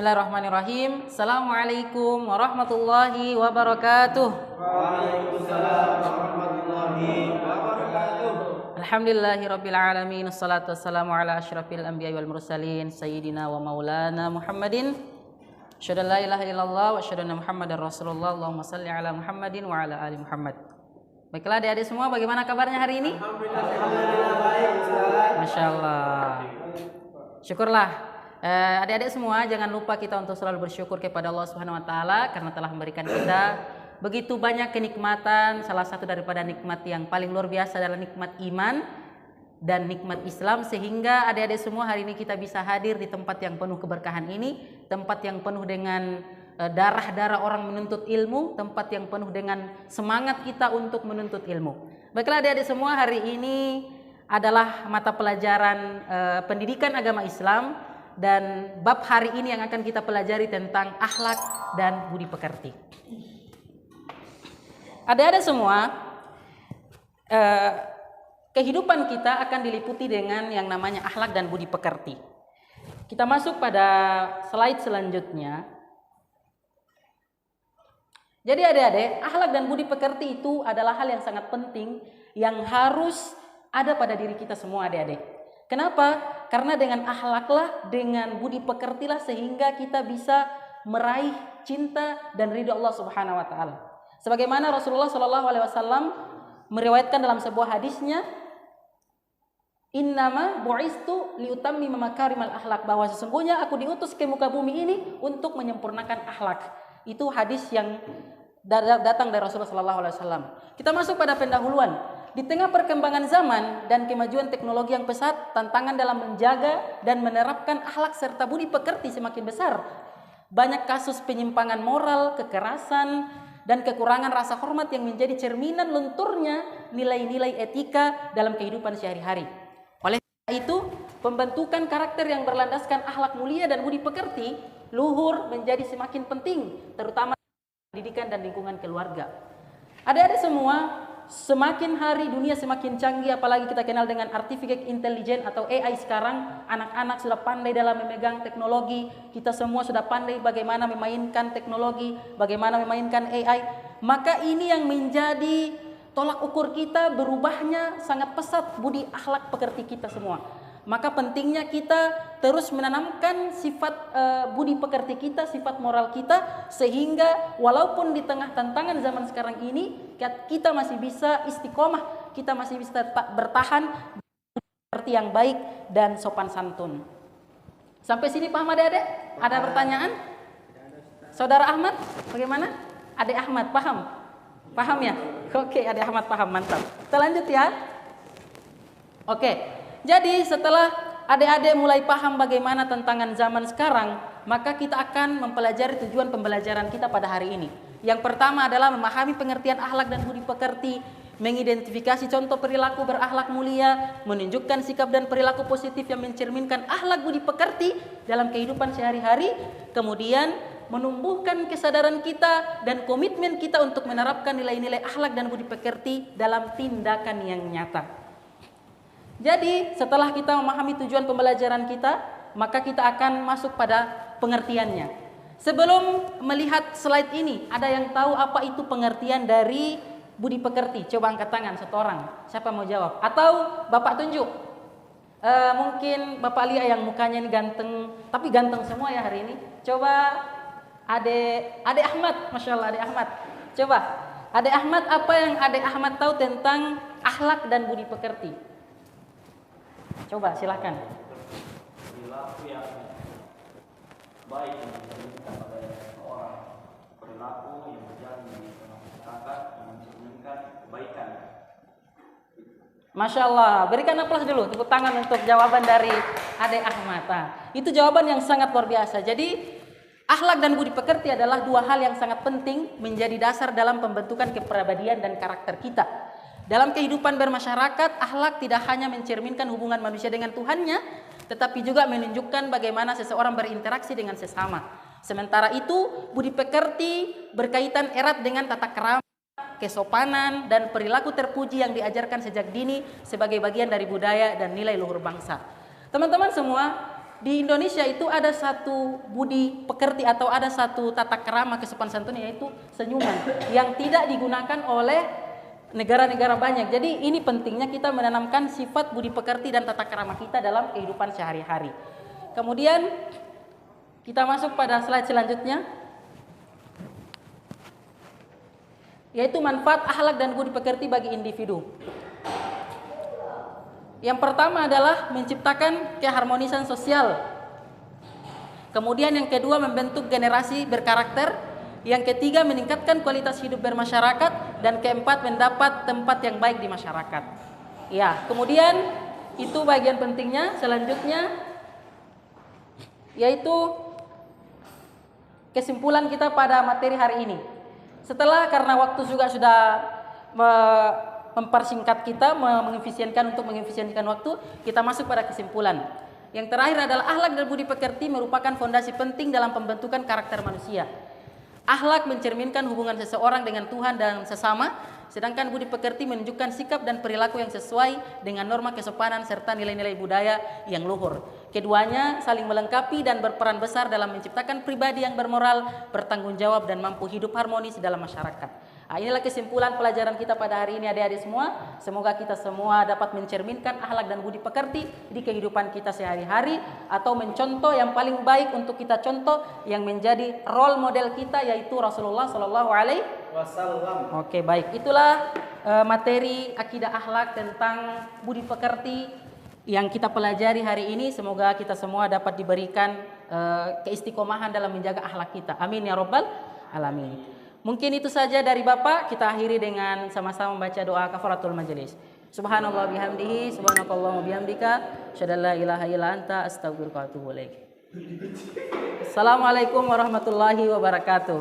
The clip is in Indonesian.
Bismillahirrahmanirrahim. Assalamualaikum warahmatullahi wabarakatuh. Waalaikumsalam warahmatullahi wabarakatuh. Alhamdulillahirabbil alamin. Wassalatu wassalamu ala asyrafil anbiya'i wal mursalin sayyidina wa maulana Muhammadin. Asyhadu an la ilaha illallah wa asyhadu anna Muhammadar Rasulullah. Allahumma shalli ala Muhammadin wa ala ali Muhammad. Baiklah adik-adik semua, bagaimana kabarnya hari ini? Alhamdulillah baik, Ustaz. Masya Allah. Syukurlah. Adik-adik semua, jangan lupa kita untuk selalu bersyukur kepada Allah Subhanahu wa taala karena telah memberikan kita begitu banyak kenikmatan. Salah satu daripada nikmat yang paling luar biasa adalah nikmat iman dan nikmat Islam, sehingga adik-adik semua hari ini kita bisa hadir di tempat yang penuh keberkahan ini, tempat yang penuh dengan darah-darah orang menuntut ilmu, tempat yang penuh dengan semangat kita untuk menuntut ilmu. Baiklah adik-adik semua, hari ini adalah mata pelajaran pendidikan agama Islam, dan bab hari ini yang akan kita pelajari tentang akhlak dan budi pekerti. Adik-adik semua, kehidupan kita akan diliputi dengan yang namanya akhlak dan budi pekerti. Kita masuk pada slide selanjutnya. Jadi adik-adik, akhlak dan budi pekerti itu adalah hal yang sangat penting yang harus ada pada diri kita semua adik-adik. Kenapa? Karena dengan akhlaklah, dengan budi pekertilah sehingga kita bisa meraih cinta dan ridho Allah Subhanahu wa taala. Sebagaimana Rasulullah sallallahu alaihi wasallam meriwayatkan dalam sebuah hadisnya, "Innama bu'istu liutammima makarimal akhlak", bahwa sesungguhnya aku diutus ke muka bumi ini untuk menyempurnakan akhlak. Itu hadis yang datang dari Rasulullah sallallahu alaihi wasallam. Kita masuk pada pendahuluan. Di tengah perkembangan zaman dan kemajuan teknologi yang pesat, tantangan dalam menjaga dan menerapkan akhlak serta budi pekerti semakin besar. Banyak kasus penyimpangan moral, kekerasan, dan kekurangan rasa hormat yang menjadi cerminan lenturnya nilai-nilai etika dalam kehidupan sehari-hari. Oleh karena itu, pembentukan karakter yang berlandaskan akhlak mulia dan budi pekerti luhur menjadi semakin penting, terutama pendidikan dan lingkungan keluarga. Adik-adik semua, semakin hari dunia semakin canggih, apalagi kita kenal dengan artificial intelligence atau AI sekarang. Anak-anak sudah pandai dalam memegang teknologi. Kita semua sudah pandai bagaimana memainkan teknologi, bagaimana memainkan AI. Maka ini yang menjadi tolak ukur kita berubahnya sangat pesat budi akhlak pekerti kita semua. Maka pentingnya kita terus menanamkan sifat budi pekerti kita, sifat moral kita, sehingga walaupun di tengah tantangan zaman sekarang ini kita masih bisa istiqomah, kita masih bisa tetap bertahan seperti yang baik dan sopan santun. Sampai sini paham adik-adik? Ada pertanyaan? Saudara Ahmad, bagaimana? Adik Ahmad paham? Paham ya? Oke, adik Ahmad paham, mantap. Kita lanjut ya. Oke. Jadi setelah adik-adik mulai paham bagaimana tantangan zaman sekarang, maka kita akan mempelajari tujuan pembelajaran kita pada hari ini. Yang pertama adalah memahami pengertian akhlak dan budi pekerti, mengidentifikasi contoh perilaku berakhlak mulia, menunjukkan sikap dan perilaku positif yang mencerminkan akhlak budi pekerti dalam kehidupan sehari-hari, kemudian menumbuhkan kesadaran kita dan komitmen kita untuk menerapkan nilai-nilai akhlak dan budi pekerti dalam tindakan yang nyata. Jadi setelah kita memahami tujuan pembelajaran kita, maka kita akan masuk pada pengertiannya. Sebelum melihat slide ini, ada yang tahu apa itu pengertian dari budi pekerti? Coba angkat tangan satu orang. Siapa mau jawab? Atau Bapak tunjuk? Mungkin Bapak lihat yang mukanya ini ganteng, tapi ganteng semua ya hari ini. Coba Adik Ahmad, Masya Allah Adik Ahmad. Coba Adik Ahmad, apa yang Adik Ahmad tahu tentang akhlak dan budi pekerti? Coba silakan. Perilaku yang baik yang mencerminkan pada seorang, perilaku yang berjalan di tengah masyarakat yang mencerminkan kebaikan. Masya Allah, berikan aplaus dulu, tepuk tangan untuk jawaban dari Adik Ahmad. Itu jawaban yang sangat luar biasa. Jadi akhlak dan budi pekerti adalah dua hal yang sangat penting menjadi dasar dalam pembentukan kepribadian dan karakter kita. Dalam kehidupan bermasyarakat, akhlak tidak hanya mencerminkan hubungan manusia dengan Tuhannya, tetapi juga menunjukkan bagaimana seseorang berinteraksi dengan sesama. Sementara itu, budi pekerti berkaitan erat dengan tata krama, kesopanan, dan perilaku terpuji yang diajarkan sejak dini sebagai bagian dari budaya dan nilai luhur bangsa. Teman-teman semua, di Indonesia itu ada satu budi pekerti atau ada satu tata krama kesopan santun, yaitu senyuman yang tidak digunakan oleh negara-negara banyak. Jadi ini pentingnya kita menanamkan sifat budi pekerti dan tata krama kita dalam kehidupan sehari-hari. Kemudian kita masuk pada slide selanjutnya, yaitu manfaat akhlak dan budi pekerti bagi individu. Yang pertama adalah menciptakan keharmonisan sosial. Kemudian yang kedua, membentuk generasi berkarakter. Yang ketiga, meningkatkan kualitas hidup bermasyarakat. Dan keempat, mendapat tempat yang baik di masyarakat. Ya, kemudian itu bagian pentingnya. Selanjutnya yaitu kesimpulan kita pada materi hari ini. Setelah, karena waktu juga sudah mempersingkat kita, untuk mengefisienkan waktu, kita masuk pada kesimpulan. Yang terakhir adalah akhlak dan budi pekerti merupakan fondasi penting dalam pembentukan karakter manusia. Akhlak mencerminkan hubungan seseorang dengan Tuhan dan sesama, sedangkan budi pekerti menunjukkan sikap dan perilaku yang sesuai dengan norma kesopanan serta nilai-nilai budaya yang luhur. Keduanya saling melengkapi dan berperan besar dalam menciptakan pribadi yang bermoral, bertanggung jawab, dan mampu hidup harmonis dalam masyarakat. Nah, inilah kesimpulan pelajaran kita pada hari ini, adik-adik semua. Semoga kita semua dapat mencerminkan akhlak dan budi pekerti di kehidupan kita sehari-hari, atau mencontoh yang paling baik untuk kita contoh yang menjadi role model kita, yaitu Rasulullah Shallallahu Alaihi Wasallam. Oke, baik, itulah materi akidah akhlak tentang budi pekerti yang kita pelajari hari ini. Semoga kita semua dapat diberikan keistiqomahan dalam menjaga akhlak kita. Amin ya Rabbal Alamin. Mungkin itu saja dari Bapak. Kita akhiri dengan sama-sama membaca doa kafaratul majelis. Subhanallah bihamdihi, subhanakallah bihamdika, asyhadu an la ilaha illa anta, astaghfiruka wa atubu ilaik. Assalamualaikum warahmatullahi wabarakatuh.